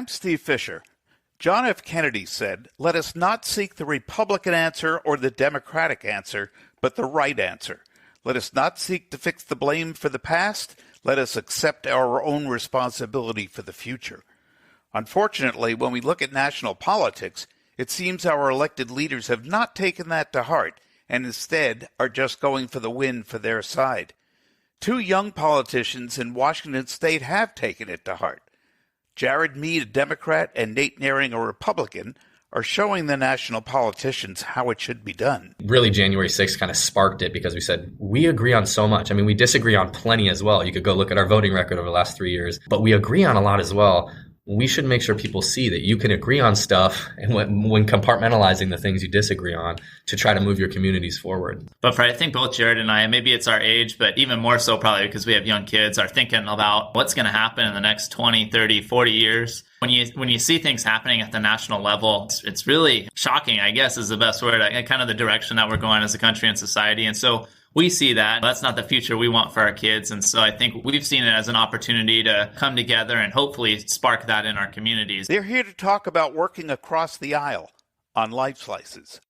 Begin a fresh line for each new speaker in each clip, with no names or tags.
I'm Steve Fisher. John F. Kennedy said, "Let us not seek the Republican answer or the Democratic answer, but the right answer. Let us not seek to fix the blame for the past. Let us accept our own responsibility for the future." Unfortunately, when we look at national politics, it seems our elected leaders have not taken that to heart and instead are just going for the win for their side. Two young politicians in Washington state have taken it to heart. Jared Mead, a Democrat, and Nate Nearing, a Republican, are showing the national politicians how it should be done.
Really, January 6th kind of sparked it because we said, we agree on so much. I mean, we disagree on plenty as well. You could go look at our voting record over the last 3 years, but we agree on a lot as well. We should make sure people see that you can agree on stuff and when compartmentalizing the things you disagree on to try to move your communities forward.
But for, I think both Jared and I, maybe it's our age, but even more so probably because we have young kids, are thinking about what's going to happen in the next 20, 30, 40 years. When you see things happening at the national level, it's really shocking, I guess is the best word, kind of the direction that we're going as a country and society. And so we see that. That's not the future we want for our kids. And so I think we've seen it as an opportunity to come together and hopefully spark that in our communities.
They're here to talk about working across the aisle on Lifeslices.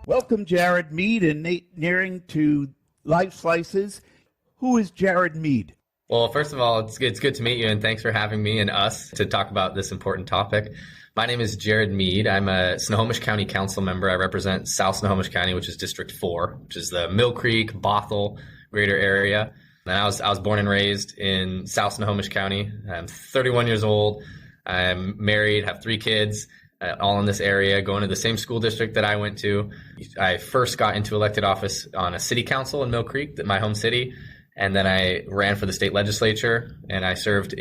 Welcome, Jared Mead and Nate Nearing, to Lifeslices. Who is Jared Mead?
Well, first of all, it's good to meet you, and thanks for having me and us to talk about this important topic. My name is Jared Mead. I'm a Snohomish County Council member. I represent South Snohomish County, which is District 4, which is the Mill Creek, Bothell, greater area. And I was born and raised in South Snohomish County. I'm 31 years old. I'm married, have 3 kids, all in this area, going to the same school district that I went to. I first got into elected office on a city council in Mill Creek, my home city. And then I ran for the state legislature, and I served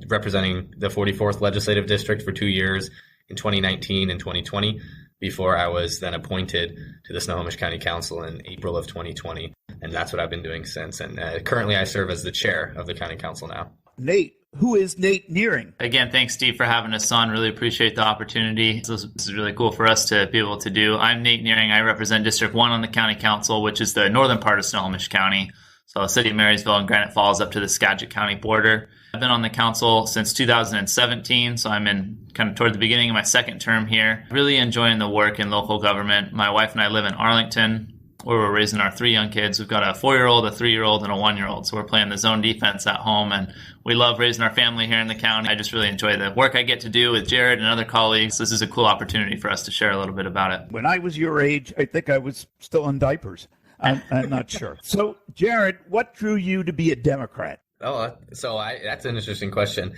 representing the 44th legislative district for 2 years in 2019 and 2020 before I was then appointed to the Snohomish County Council in April of 2020. And that's what I've been doing since. And currently I serve as the chair of the county council now.
Nate, who is Nate Nearing?
Again, thanks, Steve, for having us on. Really appreciate the opportunity. This is really cool for us to be able to do. I'm Nate Nearing. I represent District 1 on the county council, which is the northern part of Snohomish County. So the city of Marysville and Granite Falls up to the Skagit County border. I've been on the council since 2017, so I'm in kind of toward the beginning of my second term here. Really enjoying the work in local government. My wife and I live in Arlington, where we're raising our 3 young kids. We've got a 4-year-old, a 3-year-old, and a 1-year-old. So we're playing the zone defense at home, and we love raising our family here in the county. I just really enjoy the work I get to do with Jared and other colleagues. This is a cool opportunity for us to share a little bit about it.
When I was your age, I think I was still in diapers. I'm not sure. So, Jared, what drew you to be a Democrat?
That's an interesting question.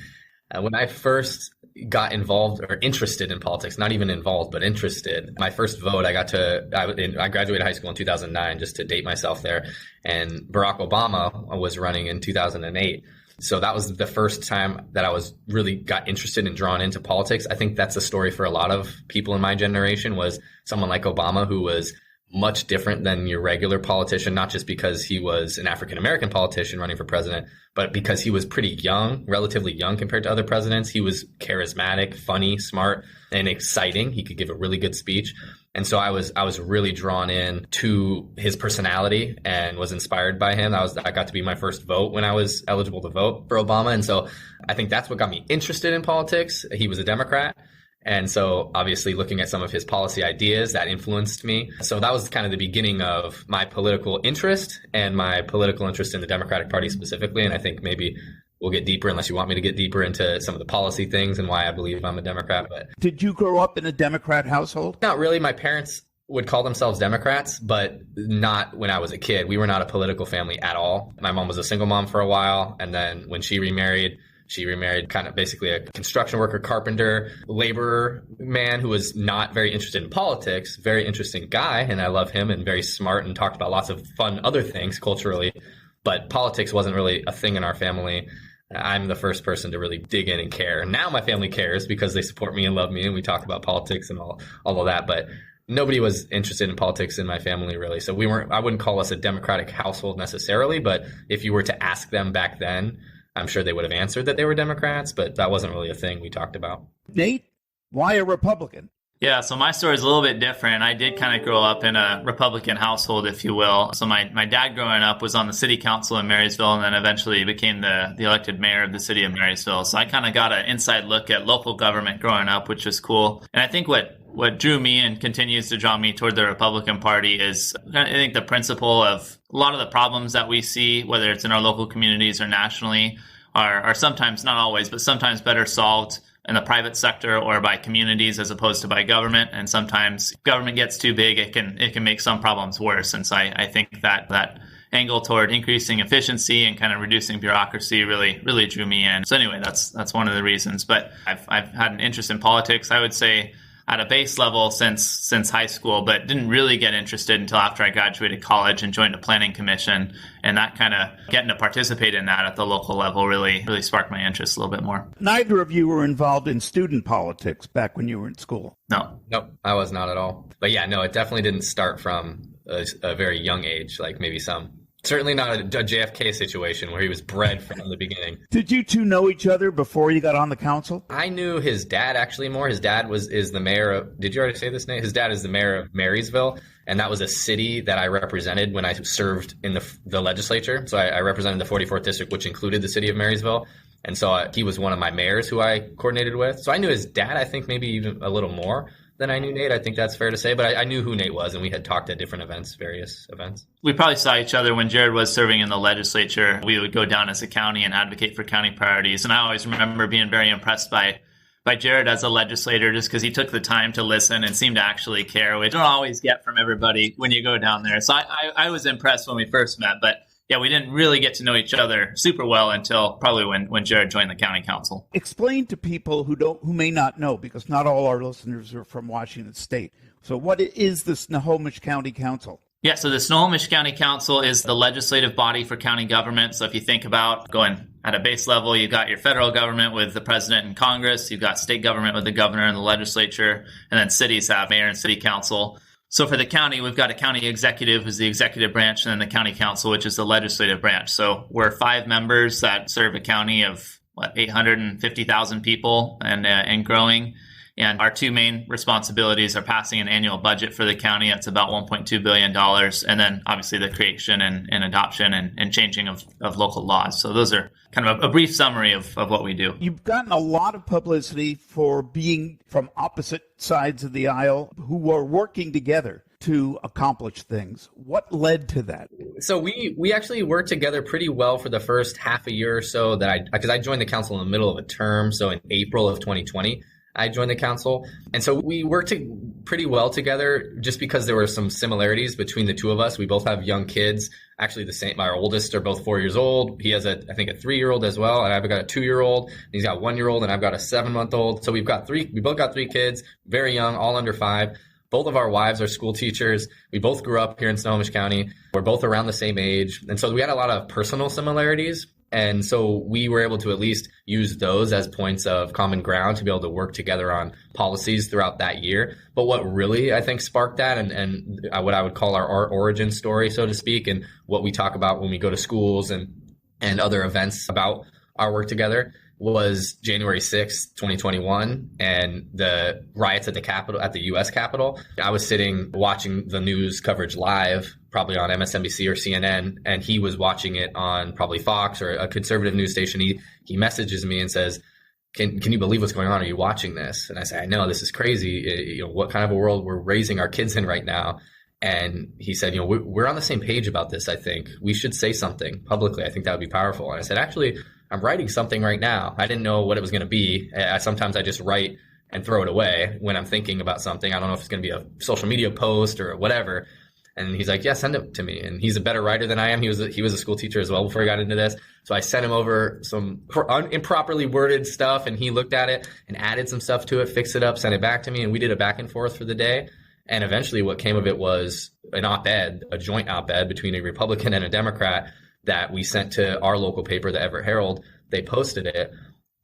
When I first got involved or interested in politics, not even involved, but interested, my first vote, I graduated high school in 2009, just to date myself there. And Barack Obama was running in 2008. So that was the first time that I got interested and drawn into politics. I think that's a story for a lot of people in my generation, was someone like Obama, who was much different than your regular politician, not just because he was an African-American politician running for president, but because he was pretty young, relatively young compared to other presidents. He was charismatic, funny, smart, and exciting. He could give a really good speech. And so I was really drawn in to his personality and was inspired by him. I got to be my first vote when I was eligible to vote for Obama. And so I think that's what got me interested in politics. He was a Democrat. And so obviously looking at some of his policy ideas, that influenced me. So that was kind of the beginning of my political interest and my political interest in the Democratic Party specifically. And I think maybe we'll get deeper, unless you want me to get deeper into some of the policy things and why I believe I'm a Democrat. But
did you grow up in a Democrat household?
Not really. My parents would call themselves Democrats, but not when I was a kid. We were not a political family at all. My mom was a single mom for a while. And then when she remarried kind of basically a construction worker, carpenter, laborer man who was not very interested in politics, very interesting guy. And I love him, and very smart, and talked about lots of fun other things culturally. But politics wasn't really a thing in our family. I'm the first person to really dig in and care. Now my family cares because they support me and love me, and we talk about politics and all of that. But nobody was interested in politics in my family, really. So I wouldn't call us a Democratic household necessarily. But if you were to ask them back then, I'm sure they would have answered that they were Democrats, but that wasn't really a thing we talked about.
Nate, why a Republican?
Yeah, so my story is a little bit different. I did kind of grow up in a Republican household, if you will. So my dad growing up was on the city council in Marysville and then eventually became the elected mayor of the city of Marysville. So I kind of got an inside look at local government growing up, which was cool. And I think what drew me and continues to draw me toward the Republican Party is, I think, the principle of a lot of the problems that we see, whether it's in our local communities or nationally, are sometimes, not always, but sometimes better solved in the private sector or by communities as opposed to by government. And sometimes government gets too big, it can make some problems worse. And so I think that angle toward increasing efficiency and kind of reducing bureaucracy really drew me in. So anyway, that's one of the reasons. But I've had an interest in politics, I would say, at a base level since high school, but didn't really get interested until after I graduated college and joined a planning commission. And that kind of getting to participate in that at the local level really sparked my interest a little bit more.
Neither of you were involved in student politics back when you were in school.
No, I was not at all. But yeah, no, it definitely didn't start from a very young age, like maybe some. Certainly not a JFK situation where he was bred from the beginning.
Did you two know each other before you got on the council?
I knew his dad actually more. His dad is the mayor of, did you already say this name? His dad is the mayor of Marysville, and that was a city that I represented when I served in the legislature. So I represented the 44th district, which included the city of Marysville. And so he was one of my mayors who I coordinated with. So I knew his dad, I think maybe even a little more than I knew Nate. I think that's fair to say. But I knew who Nate was, and we had talked at different events, various events.
We probably saw each other when Jared was serving in the legislature. We would go down as a county and advocate for county priorities. And I always remember being very impressed by Jared as a legislator, just because he took the time to listen and seemed to actually care, which you don't always get from everybody when you go down there. So I was impressed when we first met. But yeah, we didn't really get to know each other super well until probably when Jared joined the county council.
Explain to people who may not know, because not all our listeners are from Washington State. So what is the Snohomish County Council?
Yeah, so the Snohomish County Council is the legislative body for county government. So if you think about going at a base level, you've got your federal government with the president and Congress, you've got state government with the governor and the legislature, and then cities have mayor and city council. So for the county, we've got a county executive who's the executive branch, and then the county council, which is the legislative branch. So we're 5 members that serve a county of 850,000 people and growing. And our 2 main responsibilities are passing an annual budget for the county. That's about $1.2 billion. And then obviously the creation and adoption and changing of local laws. So those are kind of a brief summary of what we do.
You've gotten a lot of publicity for being from opposite sides of the aisle who are working together to accomplish things. What led to that?
So we actually worked together pretty well for the first half a year or so because I joined the council in the middle of a term. So in April of 2020. I joined the council. And so we worked pretty well together just because there were some similarities between the two of us. We both have young kids, actually the same. Our oldest are both 4 years old. He has I think a 3-year-old as well. And I've got a 2-year-old. He's got a 1-year-old, and I've got a 7-month-old. So we both got 3 kids, very young, all under 5. Both of our wives are school teachers. We both grew up here in Snohomish County. We're both around the same age. And so we had a lot of personal similarities. And so we were able to at least use those as points of common ground to be able to work together on policies throughout that year. But what really, I think, sparked that and what I would call our origin story, so to speak, and what we talk about when we go to schools and other events about our work together was January 6th, 2021, and the riots at the Capitol, at the U.S. Capitol. I was sitting watching the news coverage live, probably on MSNBC or CNN, and he was watching it on probably Fox or a conservative news station. He messages me and says, can you believe what's going on? Are you watching this? And I say, I know, this is crazy. What kind of a world we're raising our kids in right now? And he said, we're on the same page about this. I think we should say something publicly. I think that would be powerful. And I said, actually, I'm writing something right now. I didn't know what it was going to be. Sometimes I just write and throw it away when I'm thinking about something. I don't know if it's going to be a social media post or whatever. And he's like, yeah, send it to me. And he's a better writer than I am. He was a school teacher as well before he got into this. So I sent him over some improperly worded stuff, and he looked at it and added some stuff to it, fixed it up, sent it back to me, and we did a back and forth for the day. And eventually what came of it was an op-ed, a joint op-ed between a Republican and a Democrat that we sent to our local paper, the Everett Herald. They posted it.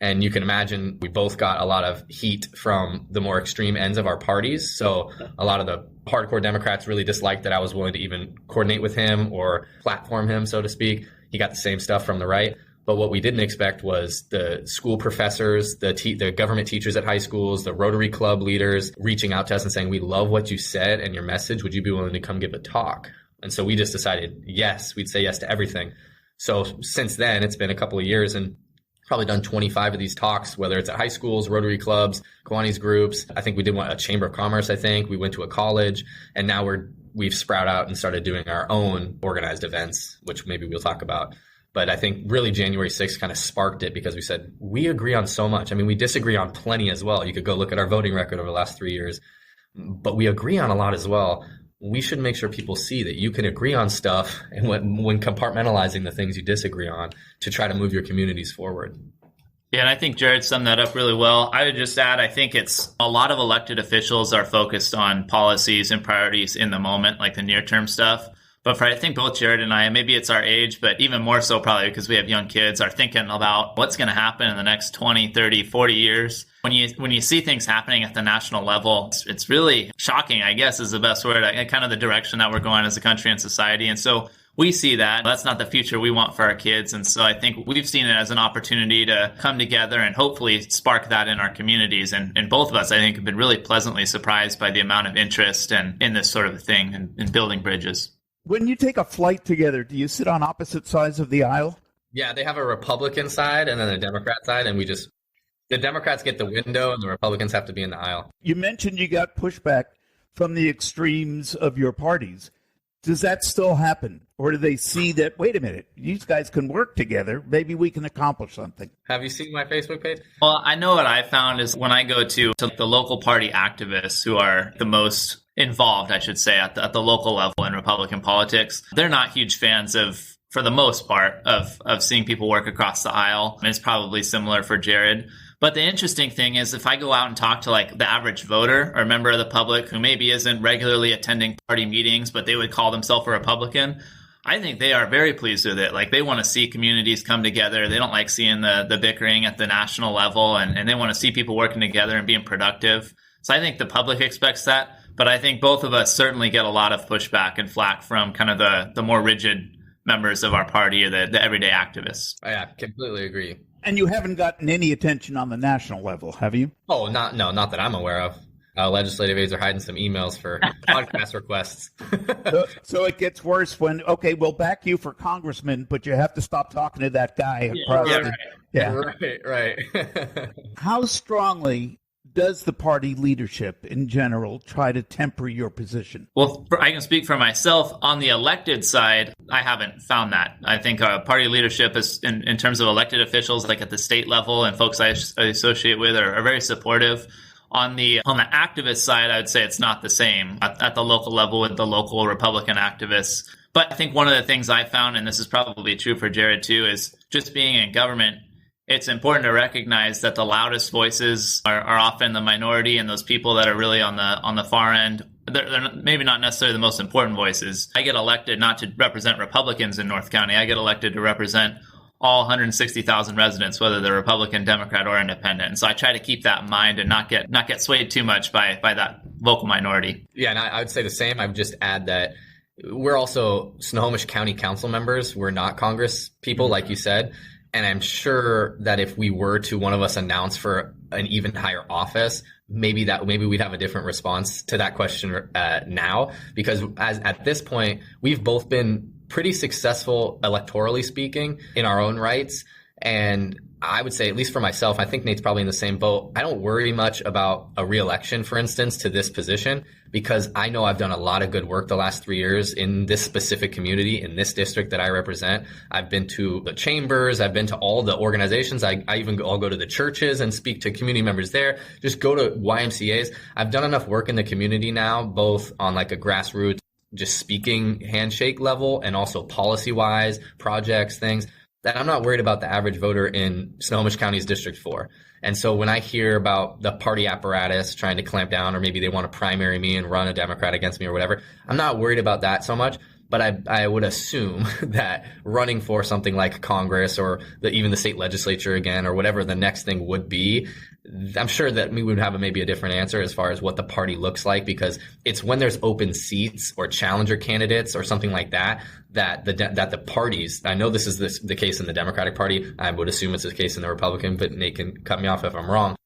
And you can imagine we both got a lot of heat from the more extreme ends of our parties. So a lot of the hardcore Democrats really disliked that I was willing to even coordinate with him or platform him, so to speak. He got the same stuff from the right. But what we didn't expect was the school professors, the government teachers at high schools, the Rotary Club leaders reaching out to us and saying, we love what you said and your message. Would you be willing to come give a talk? And so we just decided, yes, we'd say yes to everything. So since then, it's been a couple of years and probably done 25 of these talks, whether it's at high schools, Rotary clubs, Kiwanis groups. I think we did a Chamber of Commerce, I think. We went to a college, and now we've sprouted out and started doing our own organized events, which maybe we'll talk about. But I think really January 6th kind of sparked it because we said, we agree on so much. I mean, we disagree on plenty as well. You could go look at our voting record over the last 3 years, but we agree on a lot as well. We should make sure people see that you can agree on stuff and when compartmentalizing the things you disagree on to try to move your communities forward.
Yeah, and I think Jared summed that up really well. I would just add, I think it's a lot of elected officials are focused on policies and priorities in the moment, like the near-term stuff. But for I think both Jared and I, and maybe it's our age, but even more so probably because we have young kids, are thinking about what's going to happen in the next 20, 30, 40 years. When you see things happening at the national level, it's really shocking, I guess is the best word, kind of the direction that we're going as a country and society. And so we see that. That's not the future we want for our kids. And so I think we've seen it as an opportunity to come together and hopefully spark that in our communities. And both of us, I think, have been really pleasantly surprised by the amount of interest in this sort of thing and building bridges.
When you take a flight together, do you sit on opposite sides of the aisle?
Yeah, they have a Republican side and then a Democrat side, and the Democrats get the window and the Republicans have to be in the aisle.
You mentioned you got pushback from the extremes of your parties. Does that still happen? Or do they see that, wait a minute, these guys can work together, maybe we can accomplish something?
Have you seen my Facebook page?
Well, I know what I found is when I go to the local party activists who are the most involved, I should say, at the local level in Republican politics, they're not huge fans of, for the most part, of seeing people work across the aisle. And it's probably similar for Jared. But the interesting thing is if I go out and talk to like the average voter or member of the public who maybe isn't regularly attending party meetings, but they would call themselves a Republican, I think they are very pleased with it. Like they want to see communities come together. They don't like seeing the bickering at the national level, and they want to see people working together and being productive. So I think the public expects that. But I think both of us certainly get a lot of pushback and flack from kind of the more rigid members of our party or the everyday activists.
Yeah, completely agree.
And you haven't gotten any attention on the national level, have you?
Oh, not that I'm aware of. Legislative aides are hiding some emails for podcast requests.
So it gets worse when, okay, we'll back you for congressman, but you have to stop talking to that guy across
Right.
How strongly does the party leadership in general try to temper your position?
Well, I can speak for myself. On the elected side, I haven't found that. I think party leadership is, in terms of elected officials, like at the state level and folks I associate with are very supportive. On the activist side, I would say it's not the same at the local level with the local Republican activists. But I think one of the things I found, and this is probably true for Jared too, is just being in government, it's important to recognize that the loudest voices are often the minority, and those people that are really on the far end, they're maybe not necessarily the most important voices. I get elected not to represent Republicans in North County. I get elected to represent all 160,000 residents, whether they're Republican, Democrat, or independent. And so I try to keep that in mind and not get swayed too much by that vocal minority.
Yeah, and I would say the same. I would just add that we're also Snohomish County Council members. We're not Congress people, like you said. And I'm sure that if we were to one of us announce for an even higher office, maybe we'd have a different response to that question now, because at this point, we've both been pretty successful electorally speaking in our own rights. And I would say, at least for myself, I think Nate's probably in the same boat. I don't worry much about a re-election, for instance, to this position, because I know I've done a lot of good work the last 3 years in this specific community, in this district that I represent. I've been to the chambers. I've been to all the organizations. I'll go to the churches and speak to community members there. Just go to YMCAs. I've done enough work in the community now, both on like a grassroots, just speaking handshake level, and also policy-wise, projects, things, that I'm not worried about the average voter in Snohomish County's District 4. And so when I hear about the party apparatus trying to clamp down, or maybe they want to primary me and run a Democrat against me or whatever, I'm not worried about that so much. But I would assume that running for something like Congress or even the state legislature again, or whatever the next thing would be, I'm sure that we would have maybe a different answer as far as what the party looks like, because it's when there's open seats or challenger candidates or something like that, that the parties, I know this is the case in the Democratic Party, I would assume it's the case in the Republican, but Nate can cut me off if I'm wrong.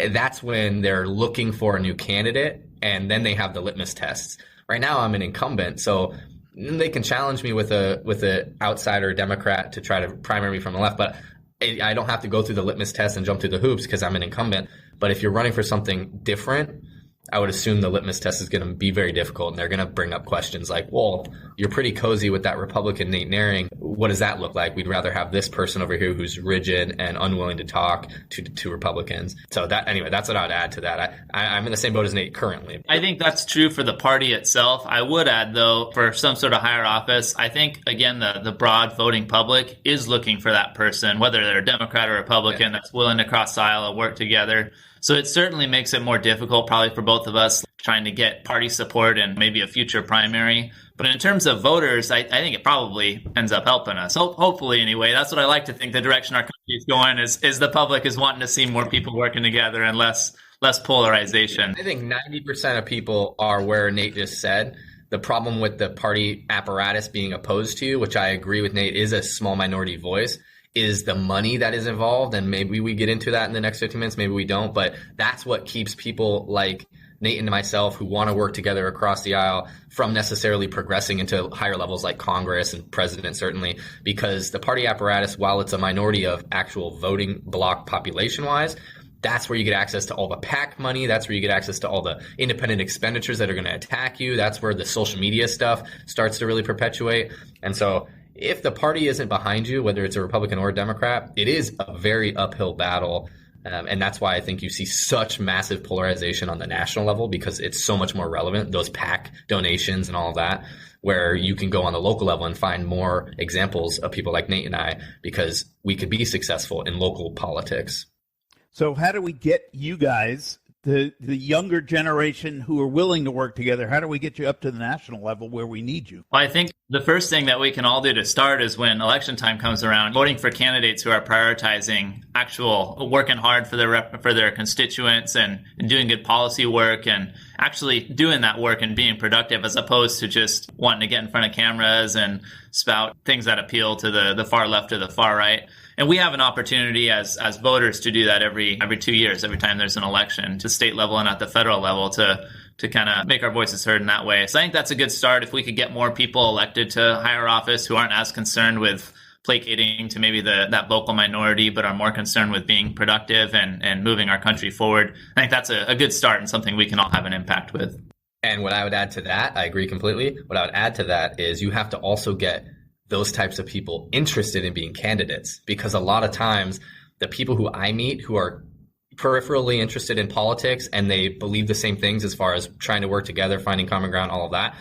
That's when they're looking for a new candidate, and then they have the litmus tests. Right now I'm an incumbent, so they can challenge me with a outsider Democrat to try to primary me from the left, but I don't have to go through the litmus test and jump through the hoops because I'm an incumbent. But if you're running for something different, I would assume the litmus test is going to be very difficult, and they're going to bring up questions like, well, you're pretty cozy with that Republican Nate Naring. What does that look like? We'd rather have this person over here who's rigid and unwilling to talk to Republicans. So that's what I would add to that. I'm in the same boat as Nate currently.
I think that's true for the party itself. I would add, though, for some sort of higher office, I think, again, the broad voting public is looking for that person, whether they're a Democrat or Republican, that's willing to cross the aisle and work together. So it certainly makes it more difficult probably for both of us trying to get party support and maybe a future primary. But in terms of voters, I think it probably ends up helping us. Hopefully, anyway. That's what I like to think the direction our country is going is the public is wanting to see more people working together and less polarization.
I think 90% of people are where Nate just said. The problem with the party apparatus being opposed to you, which I agree with Nate, is a small minority voice, is the money that is involved. And maybe we get into that in the next 15 minutes, maybe we don't, but that's what keeps people like Nate and myself who want to work together across the aisle from necessarily progressing into higher levels like Congress and president, certainly, because the party apparatus, while it's a minority of actual voting bloc population wise, that's where you get access to all the PAC money. That's where you get access to all the independent expenditures that are going to attack you. That's where the social media stuff starts to really perpetuate. And so if the party isn't behind you, whether it's a Republican or a Democrat, it is a very uphill battle. And that's why I think you see such massive polarization on the national level, because it's so much more relevant, those PAC donations and all of that, where you can go on the local level and find more examples of people like Nate and I, because we could be successful in local politics.
So how do we get you guys, the younger generation who are willing to work together, how do we get you up to the national level where we need you?
Well, I think the first thing that we can all do to start is when election time comes around, voting for candidates who are prioritizing actual working hard for their constituents and doing good policy work and actually doing that work and being productive, as opposed to just wanting to get in front of cameras and spout things that appeal to the far left or the far right. And we have an opportunity as voters to do that every 2 years, every time there's an election, to state level and at the federal level, to kind of make our voices heard in that way. So I think that's a good start. If we could get more people elected to higher office who aren't as concerned with placating to maybe that local minority, but are more concerned with being productive and moving our country forward, I think that's a good start and something we can all have an impact with.
And what I would add to that, I agree completely. What I would add to that is you have to also get those types of people interested in being candidates, because a lot of times the people who I meet who are peripherally interested in politics and they believe the same things as far as trying to work together, finding common ground, all of that,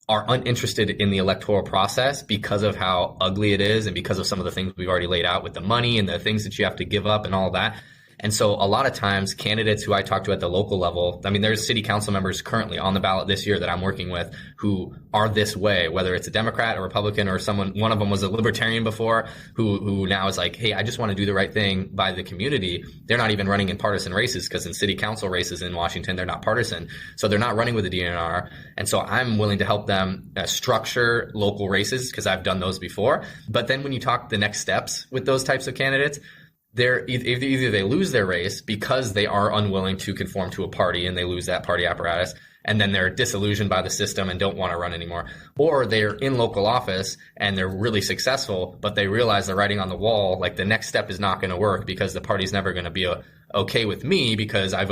are uninterested in the electoral process because of how ugly it is and because of some of the things we've already laid out with the money and the things that you have to give up and all of that. And so a lot of times candidates who I talk to at the local level, I mean, there's city council members currently on the ballot this year that I'm working with who are this way, whether it's a Democrat or Republican or someone, one of them was a libertarian before who now is like, hey, I just want to do the right thing by the community. They're not even running in partisan races, because in city council races in Washington, they're not partisan. So they're not running with the DNR. And so I'm willing to help them structure local races, because I've done those before. But then when you talk the next steps with those types of candidates, they're either they lose their race because they are unwilling to conform to a party and they lose that party apparatus, and then they're disillusioned by the system and don't want to run anymore, or they're in local office and they're really successful, but they realize the writing on the wall, like the next step is not going to work because the party's never going to be okay with me because I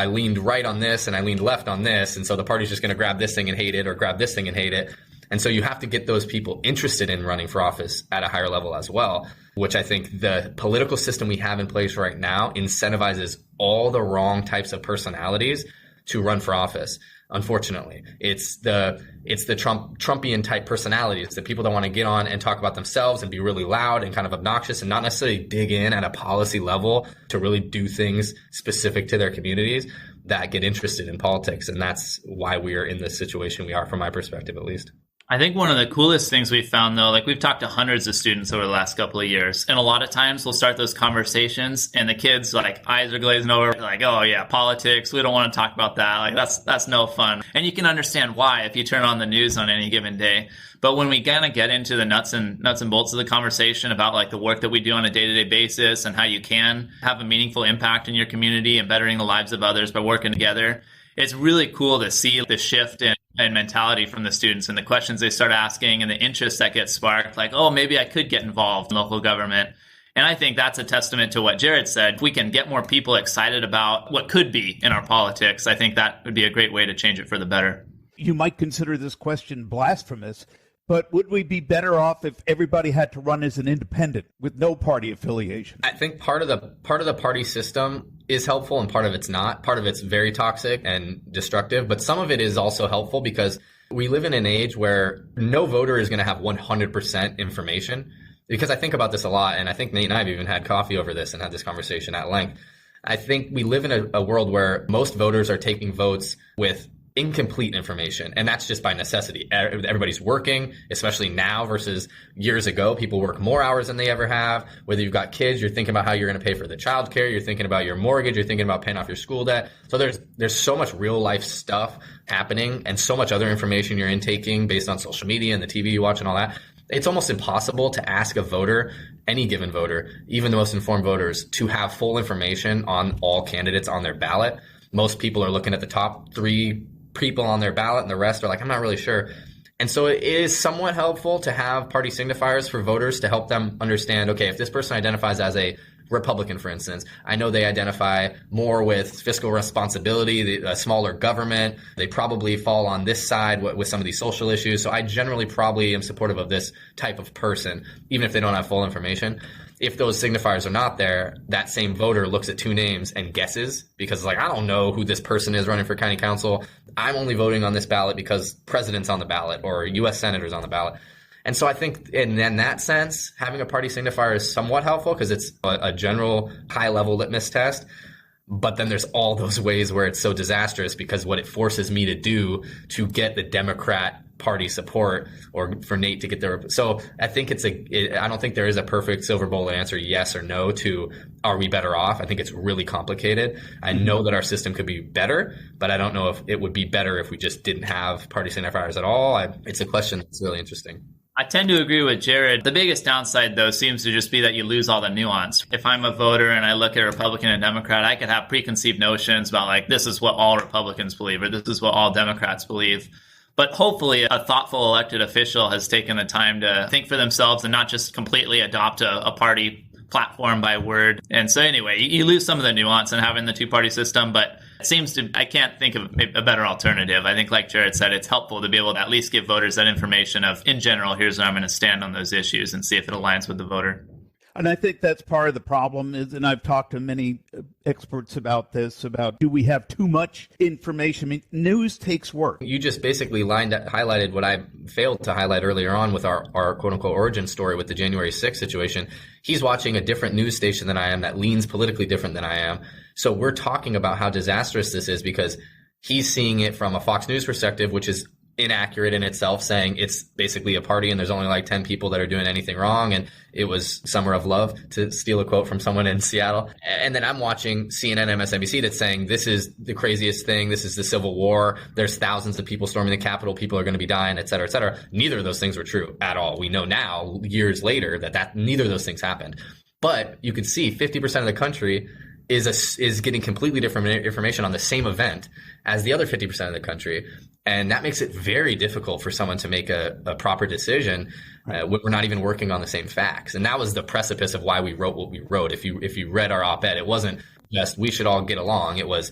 leaned right on this and I leaned left on this, and so the party's just going to grab this thing and hate it, or grab this thing and hate it. And so you have to get those people interested in running for office at a higher level as well, which I think the political system we have in place right now incentivizes all the wrong types of personalities to run for office. Unfortunately, it's the Trumpian type personalities, the people that want to get on and talk about themselves and be really loud and kind of obnoxious and not necessarily dig in at a policy level to really do things specific to their communities, that get interested in politics. And that's why we are in this situation we are, from my perspective, at least.
I think one of the coolest things we've found, though, like we've talked to hundreds of students over the last couple of years, and a lot of times we'll start those conversations and the kids like eyes are glazing over, like, oh yeah, politics, we don't want to talk about that. Like that's no fun. And you can understand why if you turn on the news on any given day. But when we kind of get into the nuts and bolts of the conversation about like the work that we do on a day-to-day basis and how you can have a meaningful impact in your community and bettering the lives of others by working together, it's really cool to see the shift in mentality from the students and the questions they start asking and the interest that gets sparked, like, oh, maybe I could get involved in local government. And I think that's a testament to what Jared said. If we can get more people excited about what could be in our politics, I think that would be a great way to change it for the better.
You might consider this question blasphemous, but would we be better off if everybody had to run as an independent with no party affiliation?
I think part of the party system is helpful and part of it's not. Part of it's very toxic and destructive, but some of it is also helpful because we live in an age where no voter is going to have 100% information. Because I think about this a lot, and I think Nate and I have even had coffee over this and had this conversation at length. I think we live in a world where most voters are taking votes with incomplete information, and that's just by necessity. Everybody's working, especially now versus years ago. People work more hours than they ever have. Whether you've got kids, you're thinking about how you're going to pay for the childcare, you're thinking about your mortgage, you're thinking about paying off your school debt. So there's so much real life stuff happening and so much other information you're intaking based on social media and the TV you watch and all that. It's almost impossible to ask a voter, any given voter, even the most informed voters, to have full information on all candidates on their ballot. Most people are looking at the top 3 people on their ballot and the rest are like, I'm not really sure. And so it is somewhat helpful to have party signifiers for voters to help them understand, okay, if this person identifies as a Republican, for instance, I know they identify more with fiscal responsibility, a smaller government. They probably fall on this side with some of these social issues. So I generally probably am supportive of this type of person, even if they don't have full information. If those signifiers are not there, that same voter looks at 2 names and guesses because like, I don't know who this person is running for county council. I'm only voting on this ballot because president's on the ballot or U.S. senators on the ballot. And so I think in that sense, having a party signifier is somewhat helpful because it's a general high-level litmus test. But then there's all those ways where it's so disastrous because what it forces me to do to get the Democrat Party support or for Nate to get there. So I think I don't think there is a perfect silver bullet answer, yes or no, to are we better off? I think it's really complicated. I know that our system could be better, but I don't know if it would be better if we just didn't have party signifiers at all. It's a question that's really interesting.
I tend to agree with Jared. The biggest downside, though, seems to just be that you lose all the nuance. If I'm a voter and I look at Republican and Democrat, I could have preconceived notions about like, this is what all Republicans believe or this is what all Democrats believe. But hopefully a thoughtful elected official has taken the time to think for themselves and not just completely adopt a party platform by word. And so anyway, you lose some of the nuance in having the 2-party system, but I can't think of a better alternative. I think like Jared said, it's helpful to be able to at least give voters that information of, in general, here's where I'm going to stand on those issues and see if it aligns with the voter.
And I think that's part of the problem is, and I've talked to many experts about this, about do we have too much information? I mean, news takes work.
You just basically highlighted what I failed to highlight earlier on with our quote unquote origin story with the January 6th situation. He's watching a different news station than I am that leans politically different than I am. So we're talking about how disastrous this is because he's seeing it from a Fox News perspective, which is inaccurate in itself, saying it's basically a party and there's only like 10 people that are doing anything wrong and it was Summer of Love, to steal a quote from someone in Seattle. And then I'm watching CNN, MSNBC that's saying this is the craziest thing, this is the Civil War, there's thousands of people storming the Capitol, people are going to be dying, et cetera, et cetera. Neither of those things were true at all. We know now, years later, that neither of those things happened. But you can see 50% of the country is getting completely different information on the same event as the other 50% of the country. And that makes it very difficult for someone to make a proper decision when we're not even working on the same facts. And that was the precipice of why we wrote what we wrote. If you read our op-ed, it wasn't just we should all get along. It was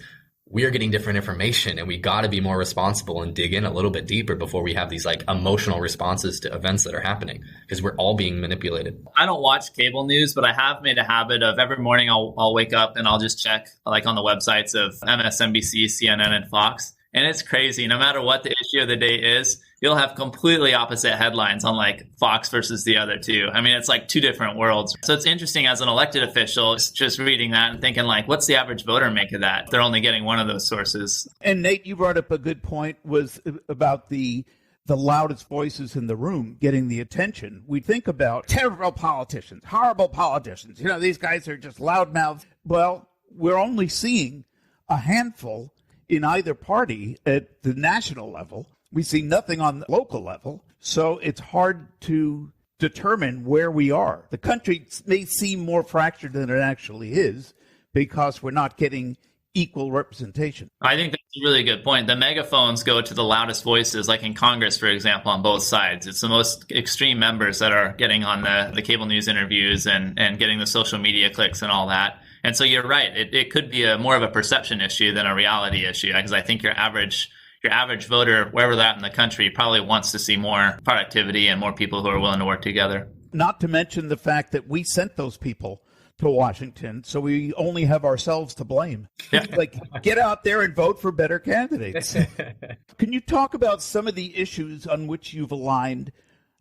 we're getting different information and we got to be more responsible and dig in a little bit deeper before we have these like emotional responses to events that are happening because we're all being manipulated.
I don't watch cable news, but I have made a habit of every morning I'll wake up and I'll just check like on the websites of MSNBC, CNN, and Fox. And it's crazy. No matter what the issue of the day is, you'll have completely opposite headlines on like Fox versus the other two. I mean, it's like 2 different worlds. So it's interesting as an elected official, just reading that and thinking like, what's the average voter make of that? They're only getting one of those sources.
And Nate, you brought up a good point was about the the loudest voices in the room getting the attention. We think about terrible politicians, horrible politicians. These guys are just loudmouths. Well, we're only seeing a handful in either party at the national level. We see nothing on the local level. So it's hard to determine where we are. The country may seem more fractured than it actually is because we're not getting equal representation.
I think that's a really good point. The megaphones go to the loudest voices, like in Congress, for example, on both sides. It's the most extreme members that are getting on the cable news interviews and getting the social media clicks and all that. And so you're right. It could be more of a perception issue than a reality issue, because I think your average voter, wherever they're at in the country, probably wants to see more productivity and more people who are willing to work together.
Not to mention the fact that we sent those people to Washington, so we only have ourselves to blame.
Yeah.
Get out there and vote for better candidates. Can you talk about some of the issues on which you've aligned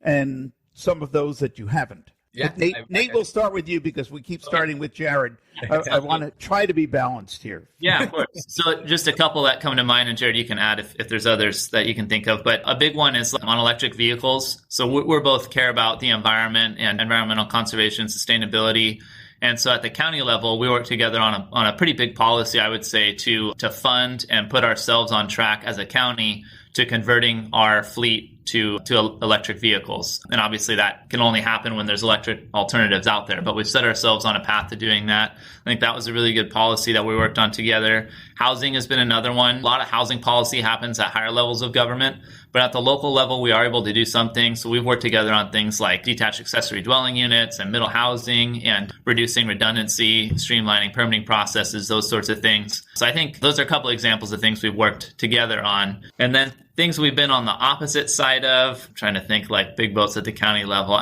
and some of those that you haven't?
Yeah,
Nate, we'll start with you because we keep starting with Jared. I want to try to be balanced here.
Yeah, of course. So just a couple that come to mind, and Jared, you can add if there's others that you can think of. But a big one is on electric vehicles. So we're both care about the environment and environmental conservation, sustainability. And so at the county level, we work together on a pretty big policy, I would say, to fund and put ourselves on track as a county to converting our fleet to electric vehicles. And obviously that can only happen when there's electric alternatives out there. But we've set ourselves on a path to doing that. I think that was a really good policy that we worked on together. Housing has been another one. A lot of housing policy happens at higher levels of government. But at the local level, we are able to do something. So we've worked together on things like detached accessory dwelling units and middle housing and reducing redundancy, streamlining permitting processes, those sorts of things. So I think those are a couple of examples of things we've worked together on. And then things we've been on the opposite side of, I'm trying to think like big boats at the county level.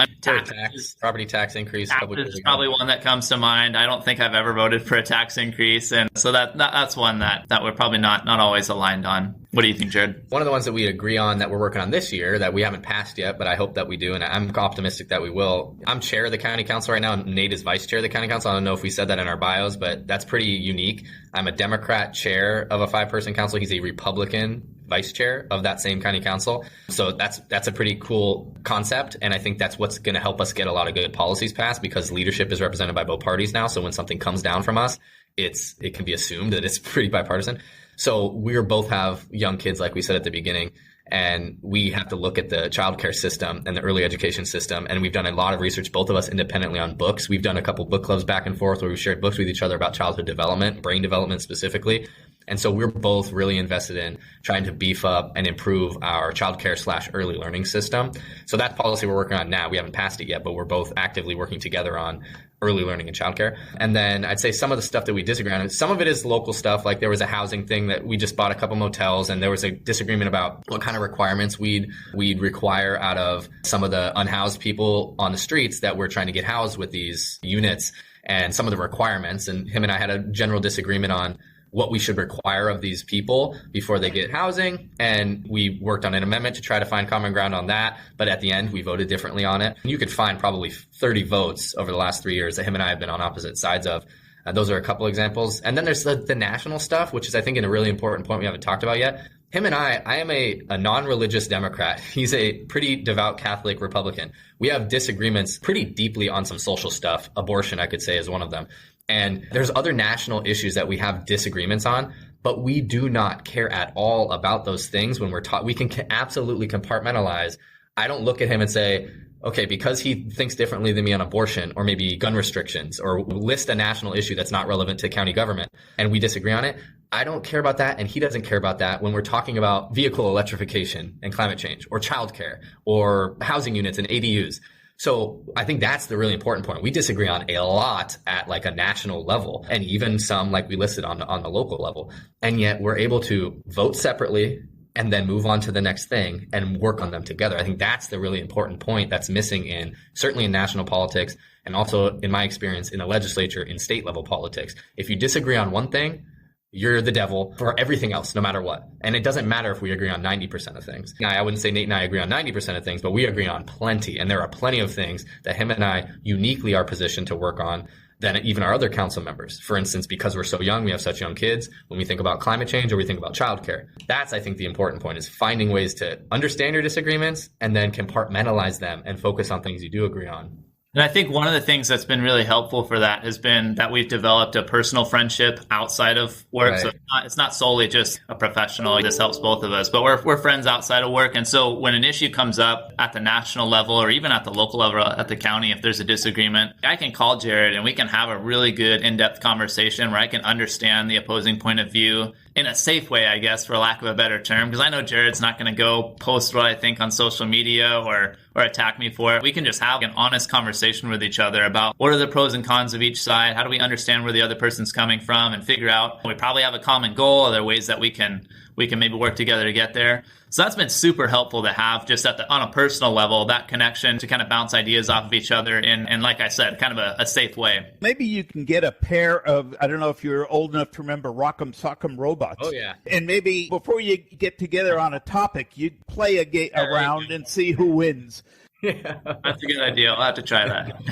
Property tax increase.
Is probably one that comes to mind. I don't think I've ever voted for a tax increase. And so that's one that we're probably not always aligned on. What do you think, Jared?
One of the ones that we agree on that we're working on this year that we haven't passed yet, but I hope that we do, and I'm optimistic that we will. I'm chair of the county council right now, and Nate is vice chair of the county council. I don't know if we said that in our bios, but that's pretty unique. I'm a Democrat chair of a 5-person council. He's a Republican vice chair of that same county council. So that's a pretty cool concept. And I think that's what's going to help us get a lot of good policies passed, because leadership is represented by both parties now. So when something comes down from us, it can be assumed that it's pretty bipartisan. So we both have young kids, like we said at the beginning, and we have to look at the childcare system and the early education system. And we've done a lot of research, both of us independently, on books. We've done a couple book clubs back and forth where we've shared books with each other about childhood development, brain development specifically. And so we're both really invested in trying to beef up and improve our childcare / early learning system. So that policy we're working on now. We haven't passed it yet, but we're both actively working together on early learning and childcare. And then I'd say some of the stuff that we disagree on, some of it is local stuff. Like there was a housing thing that we just bought a couple motels, and there was a disagreement about what kind of requirements we'd require out of some of the unhoused people on the streets that we're trying to get housed with these units, and some of the requirements. And him and I had a general disagreement on what we should require of these people before they get housing. And we worked on an amendment to try to find common ground on that. But at the end, we voted differently on it. You could find probably 30 votes over the last 3 years that him and I have been on opposite sides of. Those are a couple examples. And then there's the national stuff, which is, I think, a really important point we haven't talked about yet. Him and I am a non-religious Democrat. He's a pretty devout Catholic Republican. We have disagreements pretty deeply on some social stuff. Abortion, I could say, is one of them. And there's other national issues that we have disagreements on, but we do not care at all about those things when we're taught. We can absolutely compartmentalize. I don't look at him and say, okay, because he thinks differently than me on abortion or maybe gun restrictions, or list a national issue that's not relevant to county government, and we disagree on it. I don't care about that, and he doesn't care about that when we're talking about vehicle electrification and climate change, or childcare, or housing units and ADUs. So I think that's the really important point. We disagree on a lot at like a national level, and even some like we listed on the local level. And yet we're able to vote separately and then move on to the next thing and work on them together. I think that's the really important point that's missing certainly in national politics, and also in my experience in the legislature, in state level politics. If you disagree on one thing, you're the devil for everything else, no matter what. And it doesn't matter if we agree on 90% of things. I wouldn't say Nate and I agree on 90% of things, but we agree on plenty. And there are plenty of things that him and I uniquely are positioned to work on than even our other council members. For instance, because we're so young, we have such young kids, when we think about climate change or we think about childcare. That's, I think, the important point, is finding ways to understand your disagreements and then compartmentalize them and focus on things you do agree on.
And I think one of the things that's been really helpful for that has been that we've developed a personal friendship outside of work. Right. So it's not solely just a professional. This helps both of us, but we're friends outside of work. And so when an issue comes up at the national level or even at the local level at the county, if there's a disagreement, I can call Jared and we can have a really good in-depth conversation where I can understand the opposing point of view in a safe way, I guess, for lack of a better term, because I know Jared's not going to go post what I think on social media or attack me for it. We can just have an honest conversation with each other about what are the pros and cons of each side, how do we understand where the other person's coming from, and figure out we probably have a common goal. Are there ways that we can maybe work together to get there? So that's been super helpful to have just on a personal level, that connection to kind of bounce ideas off of each other in like I said, kind of a safe way.
Maybe you can get a pair of, I don't know if you're old enough to remember Rock'em Sock'em Robots.
Oh, yeah.
And maybe before you get together on a topic, you play a round and see who wins.
Yeah. That's a good idea. I'll have to try that.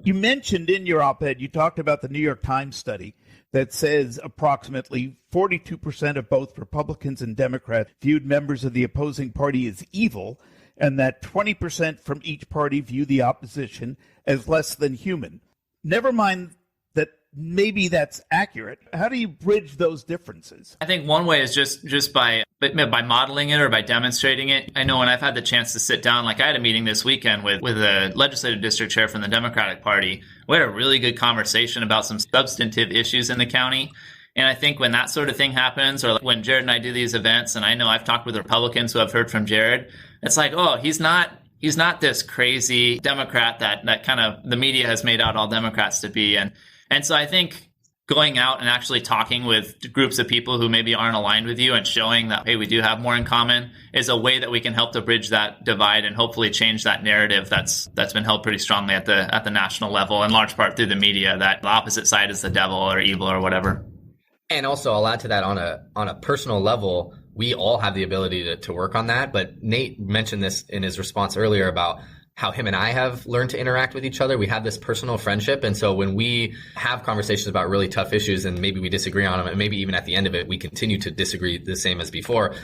You mentioned in your op-ed, you talked about the New York Times study that says approximately 42% of both Republicans and Democrats viewed members of the opposing party as evil, and that 20% from each party view the opposition as less than human. Never mind that maybe that's accurate. How do you bridge those differences?
I think one way is just by modeling it or by demonstrating it. I know when I've had the chance to sit down, like I had a meeting this weekend with a legislative district chair from the Democratic Party. We had a really good conversation about some substantive issues in the county. And I think when that sort of thing happens, or like when Jared and I do these events, and I know I've talked with Republicans who have heard from Jared, it's like, oh, he's not this crazy Democrat that kind of the media has made out all Democrats to be. And so I think going out and actually talking with groups of people who maybe aren't aligned with you and showing that, hey, we do have more in common is a way that we can help to bridge that divide and hopefully change that narrative that's been held pretty strongly at the national level, in large part through the media, that the opposite side is the devil or evil or whatever.
And also, I'll add to that on a personal level, we all have the ability to work on that. But Nate mentioned this in his response earlier about how him and I have learned to interact with each other. We have this personal friendship. And so when we have conversations about really tough issues and maybe we disagree on them, and maybe even at the end of it, we continue to disagree the same as before,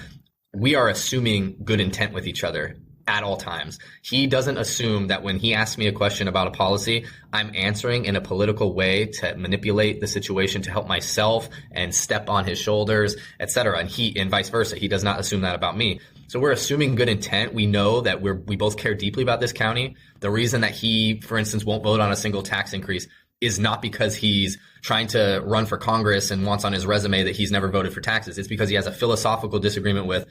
we are assuming good intent with each other at all times. He doesn't assume that when he asks me a question about a policy, I'm answering in a political way to manipulate the situation to help myself and step on his shoulders, etc. And vice versa. He does not assume that about me. So we're assuming good intent. We know that we both care deeply about this county. The reason that he, for instance, won't vote on a single tax increase is not because he's trying to run for Congress and wants on his resume that he's never voted for taxes. It's because he has a philosophical disagreement with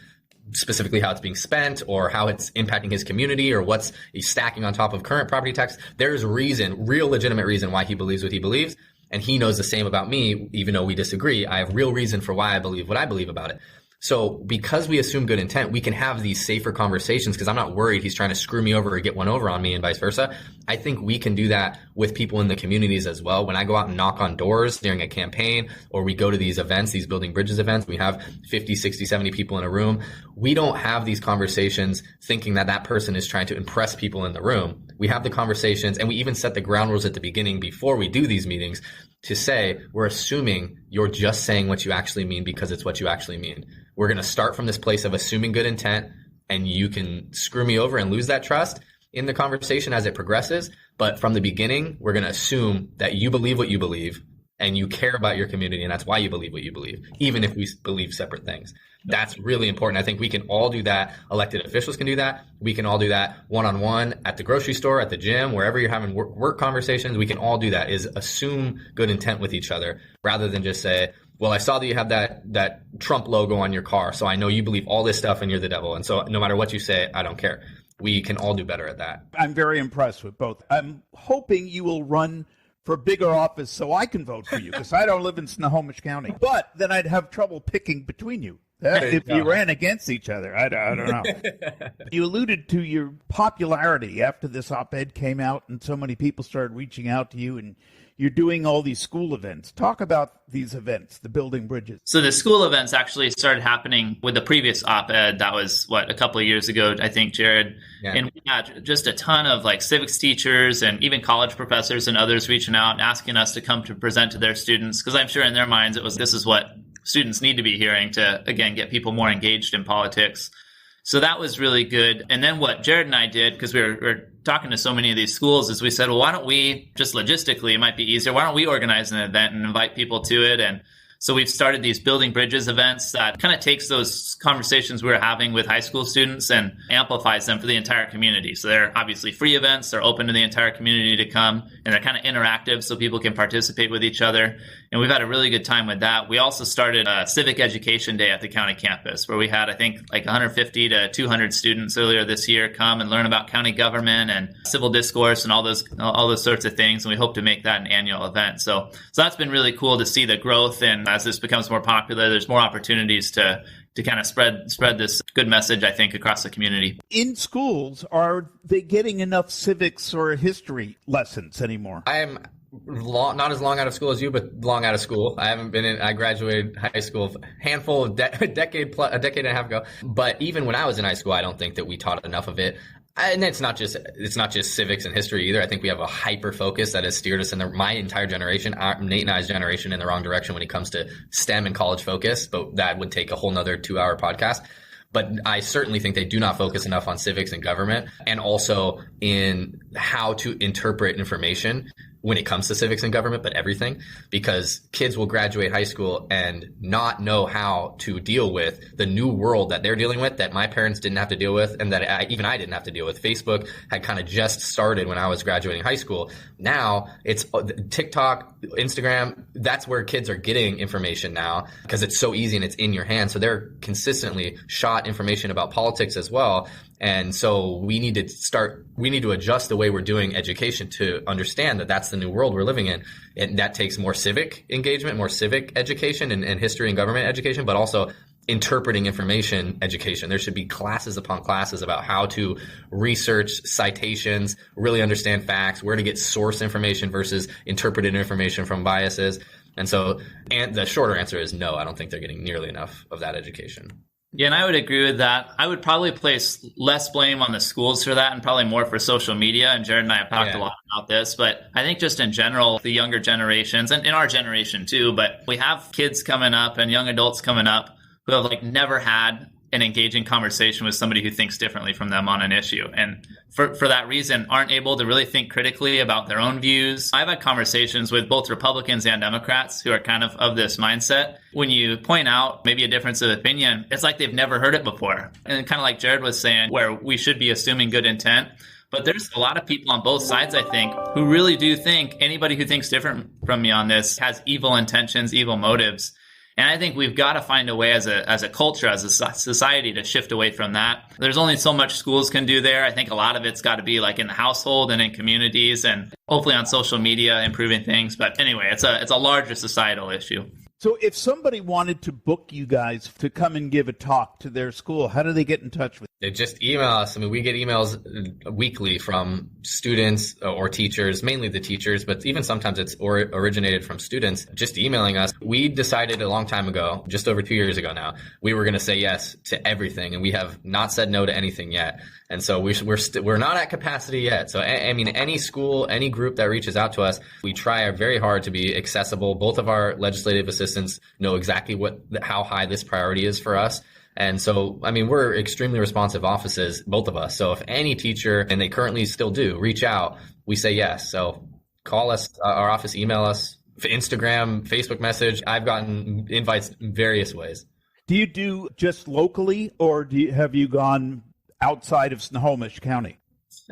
specifically how it's being spent or how it's impacting his community or what's he's stacking on top of current property tax. There's real legitimate reason why he believes what he believes. And he knows the same about me, even though we disagree. I have real reason for why I believe what I believe about it. So because we assume good intent, we can have these safer conversations because I'm not worried he's trying to screw me over or get one over on me and vice versa. I think we can do that with people in the communities as well. When I go out and knock on doors during a campaign or we go to these events, these Building Bridges events, we have 50, 60, 70 people in a room. We don't have these conversations thinking that person is trying to impress people in the room. We have the conversations and we even set the ground rules at the beginning before we do these meetings to say, we're assuming you're just saying what you actually mean because it's what you actually mean. We're going to start from this place of assuming good intent, and you can screw me over and lose that trust in the conversation as it progresses. But from the beginning, we're going to assume that you believe what you believe and you care about your community, and that's why you believe what you believe, even if we believe separate things. That's really important. I think we can all do that. Elected officials can do that. We can all do that one-on-one at the grocery store, at the gym, wherever you're having work conversations. We can all do that, is assume good intent with each other rather than just say, well, I saw that you have that Trump logo on your car, so I know you believe all this stuff and you're the devil. And so no matter what you say, I don't care. We can all do better at that.
I'm very impressed with both. I'm hoping you will run for bigger office so I can vote for you because I don't live in Snohomish County. But then I'd have trouble picking between you. If you ran against each other, I don't know. You alluded to your popularity after this op-ed came out and so many people started reaching out to you, and you're doing all these school events. Talk about these events, the Building Bridges.
So the school events actually started happening with the previous op-ed. That was, a couple of years ago, I think, Jared. Yeah. And we had just a ton of civics teachers and even college professors and others reaching out and asking us to come to present to their students, because I'm sure in their minds this is what students need to be hearing to, again, get people more engaged in politics. So that was really good. And then what Jared and I did, because we were talking to so many of these schools, is we said, well, why don't we, just logistically, it might be easier, why don't we organize an event and invite people to it? And so we've started these Building Bridges events that kind of takes those conversations we were having with high school students and amplifies them for the entire community. So they're obviously free events. They're open to the entire community to come, and they're kind of interactive so people can participate with each other. And we've had a really good time with that. We also started a Civic Education Day at the county campus where we had, I think, 150 to 200 students earlier this year come and learn about county government and civil discourse and all those sorts of things. And we hope to make that an annual event. So that's been really cool to see the growth. And as this becomes more popular, there's more opportunities to kind of spread this good message, I think, across the community.
In schools, are they getting enough civics or history lessons anymore?
I am not as long out of school as you, but long out of school. I graduated high school a decade and a half ago. But even when I was in high school, I don't think that we taught enough of it. And it's not just civics and history either. I think we have a hyper focus that has steered us in my entire generation, Nate and I's generation, in the wrong direction when it comes to STEM and college focus. But that would take a whole nother 2-hour podcast. But I certainly think they do not focus enough on civics and government, and also in how to interpret information when it comes to civics and government, but everything, because kids will graduate high school and not know how to deal with the new world that they're dealing with, that my parents didn't have to deal with, and that I didn't have to deal with. Facebook had kind of just started when I was graduating high school. Now it's TikTok, Instagram. That's where kids are getting information now because it's so easy and it's in your hand. So they're consistently shot information about politics as well. And so we need to adjust the way we're doing education to understand that that's the new world we're living in. And that takes more civic engagement, more civic education and history and government education, but also interpreting information education. There should be classes upon classes about how to research citations, really understand facts, where to get source information versus interpreted information from biases. And the shorter answer is no, I don't think they're getting nearly enough of that education.
Yeah, and I would agree with that. I would probably place less blame on the schools for that and probably more for social media. And Jared and I have talked a lot about this, but I think just in general, the younger generations, and in our generation too, but we have kids coming up and young adults coming up who have never had an engaging conversation with somebody who thinks differently from them on an issue. And for that reason, aren't able to really think critically about their own views. I've had conversations with both Republicans and Democrats who are kind of this mindset. When you point out maybe a difference of opinion, it's like they've never heard it before. And kind of like Jared was saying, where we should be assuming good intent. But there's a lot of people on both sides, I think, who really do think anybody who thinks different from me on this has evil intentions, evil motives. And I think we've got to find a way as a culture, as a society, to shift away from that. There's only so much schools can do there. I think a lot of it's got to be in the household and in communities and hopefully on social media, improving things. But anyway, it's a larger societal issue.
So if somebody wanted to book you guys to come and give a talk to their school, how do they get in touch with you?
They just email us. I mean, we get emails weekly from students or teachers, mainly the teachers, but even sometimes it's originated from students just emailing us. We decided a long time ago, just over 2 years ago now, we were going to say yes to everything, and we have not said no to anything yet. And so we're not at capacity yet. So, I mean, any school, any group that reaches out to us, we try very hard to be accessible. Both of our legislative assistants know exactly how high this priority is for us. And so, I mean, we're extremely responsive offices, both of us. So if any teacher, and they currently still do, reach out, we say yes. So call us, our office, email us, Instagram, Facebook message. I've gotten invites in various ways.
Do you do just locally, or have you gone outside of Snohomish County?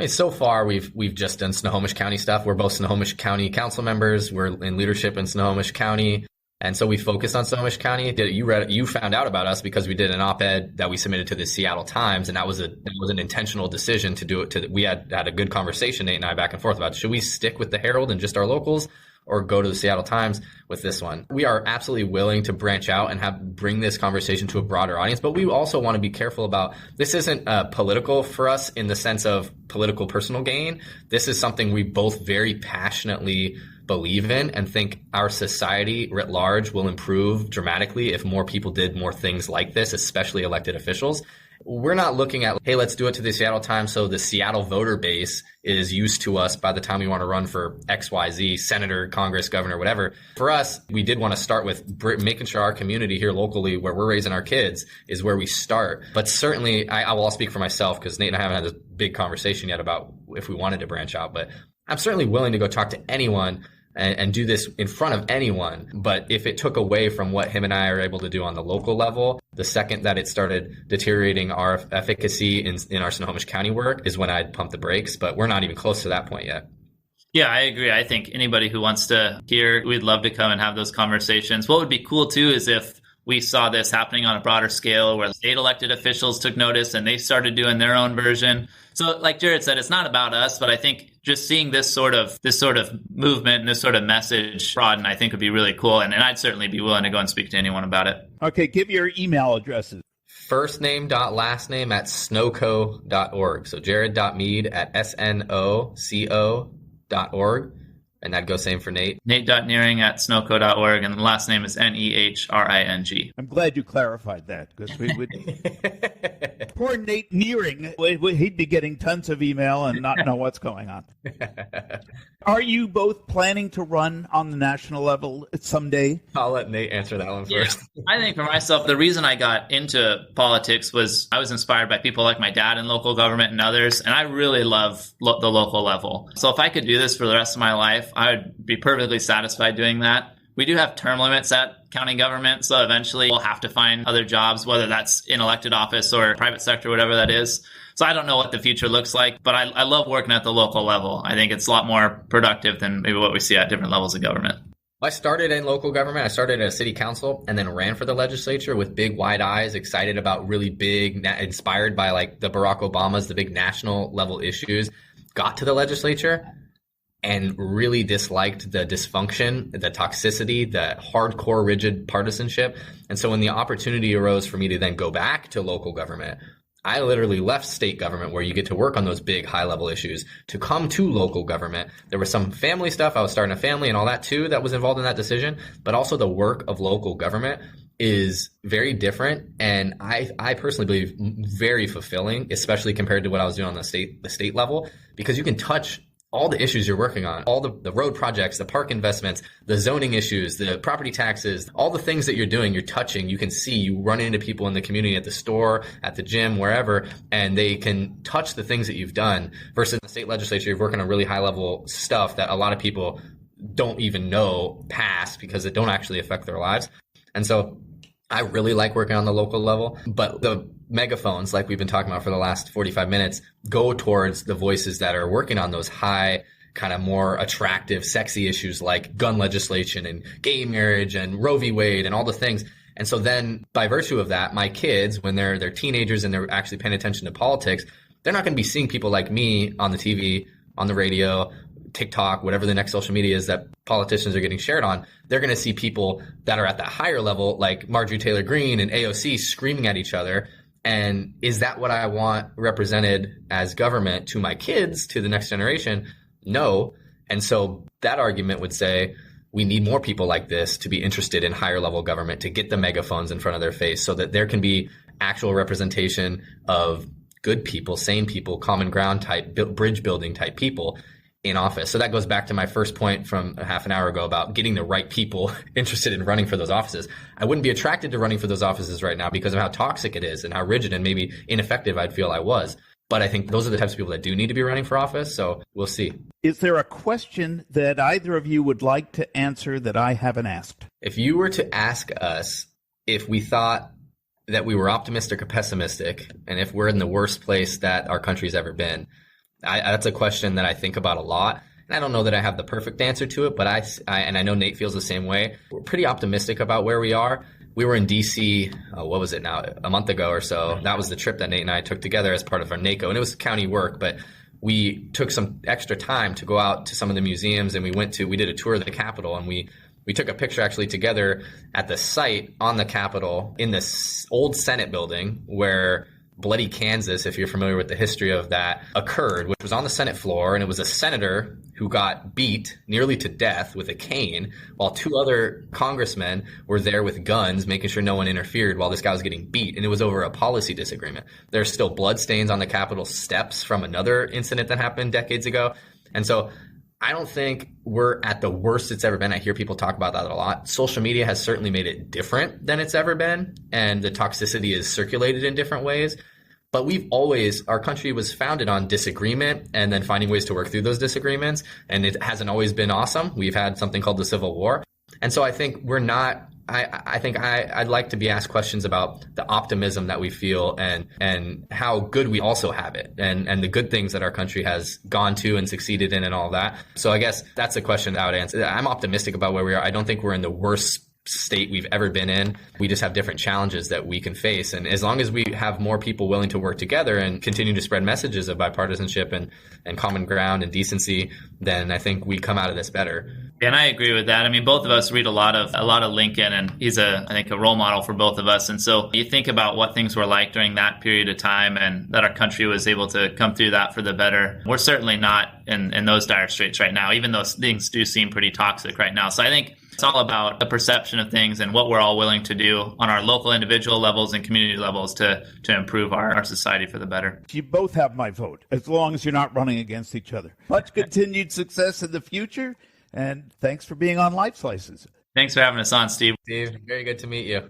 So far, we've just done Snohomish County stuff. We're both Snohomish County council members. We're in leadership in Snohomish County. And so we focused on Snohomish County. You found out about us because we did an op-ed that we submitted to the Seattle Times, and that was an intentional decision to do it. We had a good conversation, Nate and I, back and forth about, should we stick with the Herald and just our locals, or go to the Seattle Times with this one? We are absolutely willing to branch out and bring this conversation to a broader audience, but we also want to be careful about, this isn't political for us in the sense of political personal gain. This is something we both very passionately believe in and think our society writ large will improve dramatically if more people did more things like this, especially elected officials. We're not looking at, hey, let's do it to the Seattle Times so the Seattle voter base is used to us by the time we want to run for XYZ, senator, Congress, governor, whatever. For us, we did want to start with making sure our community here locally where we're raising our kids is where we start. But certainly, I will all speak for myself because Nate and I haven't had this big conversation yet about if we wanted to branch out. But I'm certainly willing to go talk to anyone and do this in front of anyone. But if it took away from what him and I are able to do on the local level, the second that it started deteriorating our efficacy in our Snohomish County work is when I'd pump the brakes. But we're not even close to that point yet.
Yeah, I agree. I think anybody who wants to hear, we'd love to come and have those conversations. What would be cool too is if we saw this happening on a broader scale where state elected officials took notice and they started doing their own version. So like Jared said, it's not about us, but I think just seeing this sort of movement and this sort of message broaden, I think would be really cool. And I'd certainly be willing to go and speak to anyone about it.
Okay, give your email addresses.
First name dot last name at snowco.org. So jared.mead at SNOCO.org. And that'd go same for Nate.
Nate.nearing at snowco.org. And the last name is NEHRING.
I'm glad you clarified that because we would. Poor Nate Nearing, he'd be getting tons of email and not know what's going on. Are you both planning to run on the national level someday?
I'll let Nate answer that one first.
Yeah, I think for myself, the reason I got into politics was I was inspired by people like my dad in local government and others, and I really love the local level. So if I could do this for the rest of my life, I would be perfectly satisfied doing that. We do have term limits at county government, so eventually we'll have to find other jobs, whether that's in elected office or private sector, whatever that is. So I don't know what the future looks like, but I love working at the local level. I think it's a lot more productive than maybe what we see at different levels of government.
I started in local government. I started at a city council and then ran for the legislature with big wide eyes, excited about really big, inspired by like the Barack Obamas, the big national level issues. Got to the legislature and really disliked the dysfunction, the toxicity, the hardcore, rigid partisanship. And so when the opportunity arose for me to then go back to local government, I literally left state government where you get to work on those big high level issues to come to local government. There was some family stuff. I was starting a family and all that too that was involved in that decision. But also the work of local government is very different. And I personally believe very fulfilling, especially compared to what I was doing on the state level, because you can touch all the issues you're working on, all the road projects, the park investments, the zoning issues, the property taxes, all the things that you're doing, you're touching, you can see, you run into people in the community at the store, at the gym, wherever, and they can touch the things that you've done versus the state legislature, you're working on really high level stuff that a lot of people don't even know pass because it don't actually affect their lives. And so I really like working on the local level, but the megaphones, like we've been talking about for the last 45 minutes, go towards the voices that are working on those high, kind of more attractive, sexy issues like gun legislation and gay marriage and Roe v. Wade and all the things. And so then by virtue of that, my kids, when they're teenagers and they're actually paying attention to politics, they're not going to be seeing people like me on the TV, on the radio, TikTok, whatever the next social media is that politicians are getting shared on. They're going to see people that are at that higher level, like Marjorie Taylor Greene and AOC, screaming at each other. And is that what I want represented as government to my kids, to the next generation? No. And so that argument would say we need more people like this to be interested in higher level government, to get the megaphones in front of their face so that there can be actual representation of good people, sane people, common ground type, bridge building type people in office. So that goes back to my first point from a half an hour ago about getting the right people interested in running for those offices. I wouldn't be attracted to running for those offices right now because of how toxic it is and how rigid and maybe ineffective I'd feel I was. But I think those are the types of people that do need to be running for office. So we'll see. Is there a question that either of you would like to answer that I haven't asked? If you were to ask us if we thought that we were optimistic or pessimistic, and if we're in the worst place that our country's ever been, that's a question that I think about a lot. And I don't know that I have the perfect answer to it, but and I know Nate feels the same way. We're pretty optimistic about where we are. We were in DC, what was it now, a month ago or so. That was the trip that Nate and I took together as part of our NACO. And it was county work, but we took some extra time to go out to some of the museums, and we did a tour of the Capitol, and we took a picture actually together at the site on the Capitol in this old Senate building where Bloody Kansas, if you're familiar with the history of that, occurred, which was on the Senate floor. And it was a senator who got beat nearly to death with a cane while two other congressmen were there with guns, making sure no one interfered while this guy was getting beat. And it was over a policy disagreement. There's still bloodstains on the Capitol steps from another incident that happened decades ago. And so I don't think we're at the worst it's ever been. I hear people talk about that a lot. Social media has certainly made it different than it's ever been, and the toxicity is circulated in different ways. But our country was founded on disagreement and then finding ways to work through those disagreements. And it hasn't always been awesome. We've had something called the Civil War. And so I think I'd like to be asked questions about the optimism that we feel and how good we also have it and the good things that our country has gone to and succeeded in and all that. So I guess that's a question I would answer. I'm optimistic about where we are. I don't think we're in the worst state we've ever been in. We just have different challenges that we can face. And as long as we have more people willing to work together and continue to spread messages of bipartisanship and common ground and decency, then I think we come out of this better.
And I agree with that. I mean, both of us read a lot of Lincoln, and he's I think a role model for both of us. And so you think about what things were like during that period of time and that our country was able to come through that for the better. We're certainly not in those dire straits right now, even though things do seem pretty toxic right now. So I think it's all about the perception of things and what we're all willing to do on our local individual levels and community levels to improve our society for the better.
You both have my vote, as long as you're not running against each other. Much continued success in the future, and thanks for being on Lifeslices.
Thanks for having us on, Steve.
Steve, very good to meet you.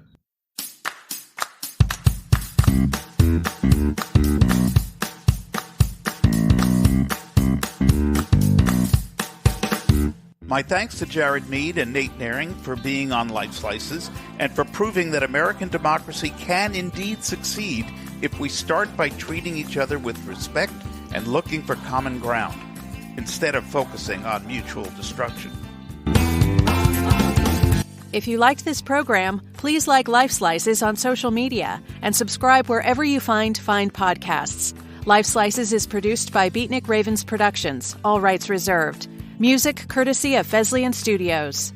My thanks to Jared Mead and Nate Naring for being on Lifeslices and for proving that American democracy can indeed succeed if we start by treating each other with respect and looking for common ground, instead of focusing on mutual destruction.
If you liked this program, please like Lifeslices on social media and subscribe wherever you find podcasts. Lifeslices is produced by Beatnik Ravens Productions, all rights reserved. Music courtesy of Fesleyan Studios.